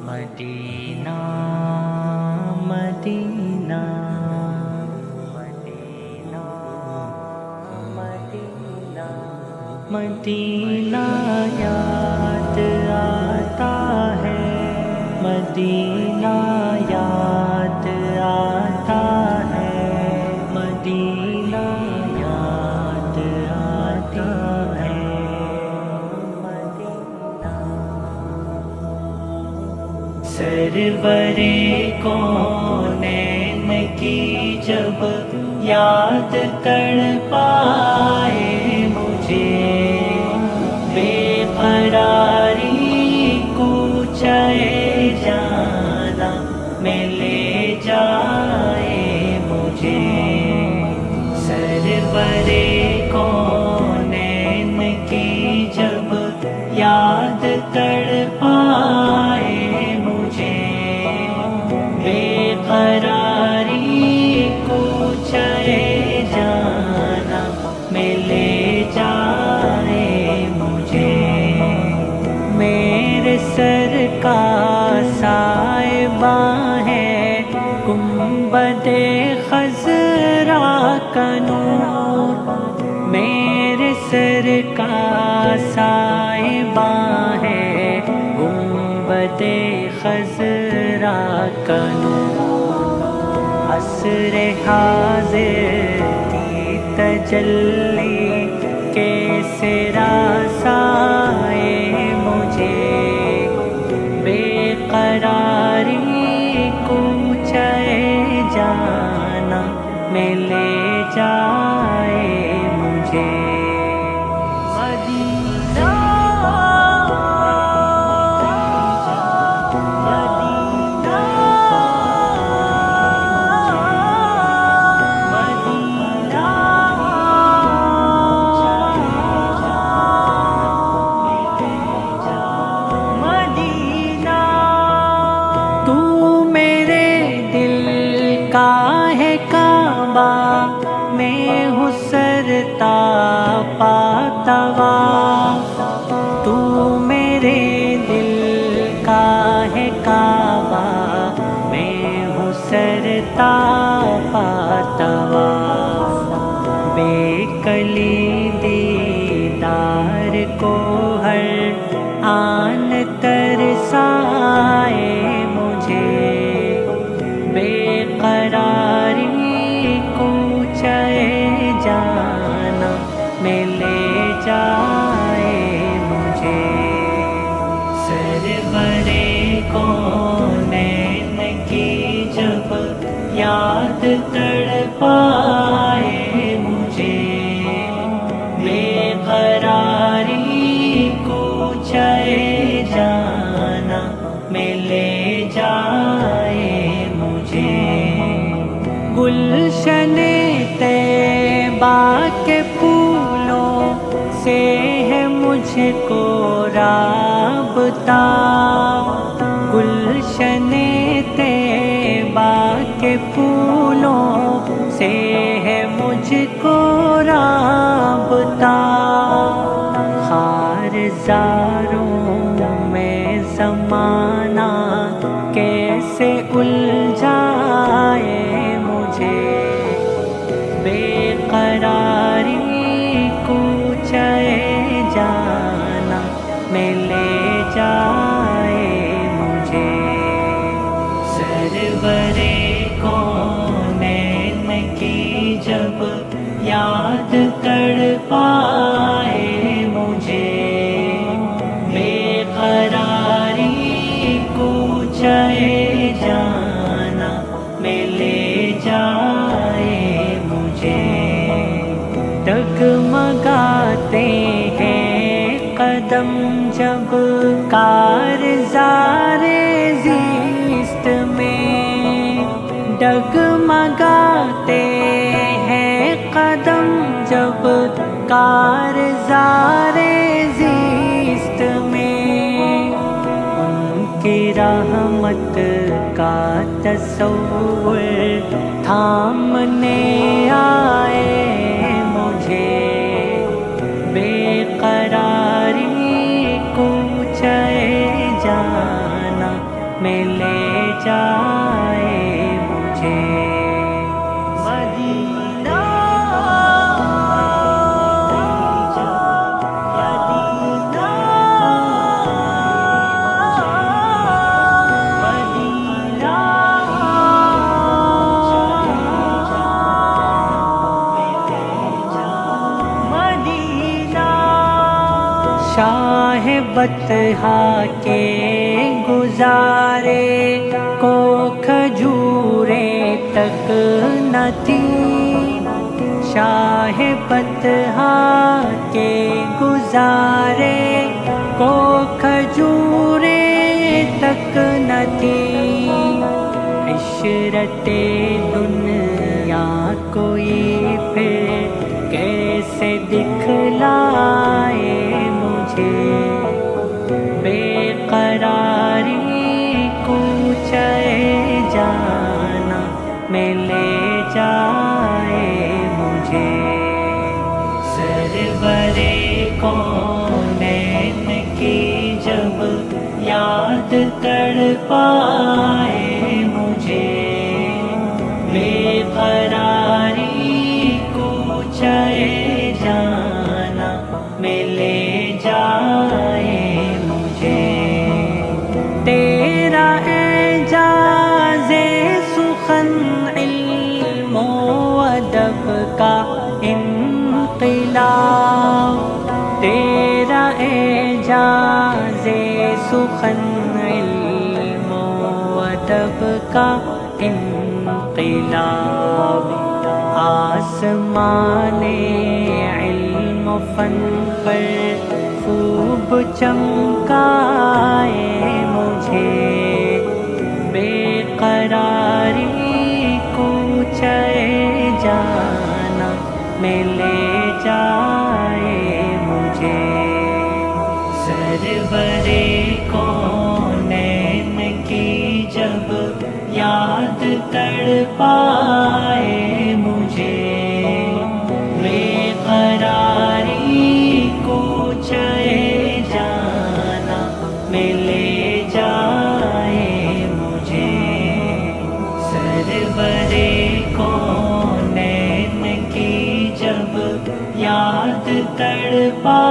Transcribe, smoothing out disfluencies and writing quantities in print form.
مدینہ مدینہ مدینہ مدینہ مدینہ یاد آتا ہے، مدینہ یاد آتا ہے، مدینہ یاد آتا ہے، مدینہ سرور کونین کی جب یاد کر پائے مجھے، بے قراری کوچے جانا میں لے جائے مجھے، سرور کونین کی جب یاد کر پائے مجھے، بے قراری کوچے جانا میں لے جائے مجھے، میرے سر کا صاحباں ہے گنبد خضرا کا نور، میرے سر کا صاحباں ہے گنبد خضرا کا نور، عصر حاضر کی تجلی کیسے رسائے مجھے، بے قراری کوچے جانا میں لے جائے مجھے، مدینہ کا ہے کعبہ میں ہوں سرتا پاتوا، تو میرے دل کا ہے کعبہ میں ہوں سرتا پاتوا، بے کلی دیدار کو ہر آن ترسائے مجھے، بے قراری کوچے جانا میں لے جائے مجھے، سرور کونین کی جب یاد تڑ پائے مجھے، بے قراری کوچے جانا میں لے جائے مجھے، گلشن طیبہ کے پھولوں سے ہے مجھ کو رابطہ، گلشن طیبہ کے پھولوں سے ہے مجھ کو رابطہ، خارزاروں میں زمانہ کیسے الجھائے مجھے، بے قراری کوچے جانا میں لے جائے مجھے، سرور کونین کی جب یاد کر پائے مجھے، بے قراری کوچے جانا میں لے جائے مجھے، ڈگمگاتے ہیں قدم جب کارزار زیست میں، ڈگمگاتے ہیں قدم جب کارزار زیست میں، ان کی رحمت کا تصور تھامنے آئے مجھے، بے قراری کوچے جانا میں لے جائے مجھے مدینہ شاہ بطحا کے گزارے کو کھجورے تک نہ تھی شاہ بطحا کے گزارے کو کھجورے تک نہ تھی عشرت دنیا کوئی پھر کیسے دکھلائے مجھے بے قراری کوچے جانا میں لے جائے مجھے سرورے کونین کی جب یاد تڑپائے مجھے بے قراری کوچے جانا میں لے جائے مجھے تیرا اعجاز سخن علم و ادب کا انقلاب تیرا اعجاز سخن علم و ادب کا انقلاب آسمان علم و فن پر خوب چمکائے مجھے بے قراری کوچے جانا میں لے جائے مجھے سرورے کونین کی جب یاد تڑپائے مجھے بے قراری کوچے جانا میں لے جائے مجھے سرورے کونین کی جب یاد تڑپائے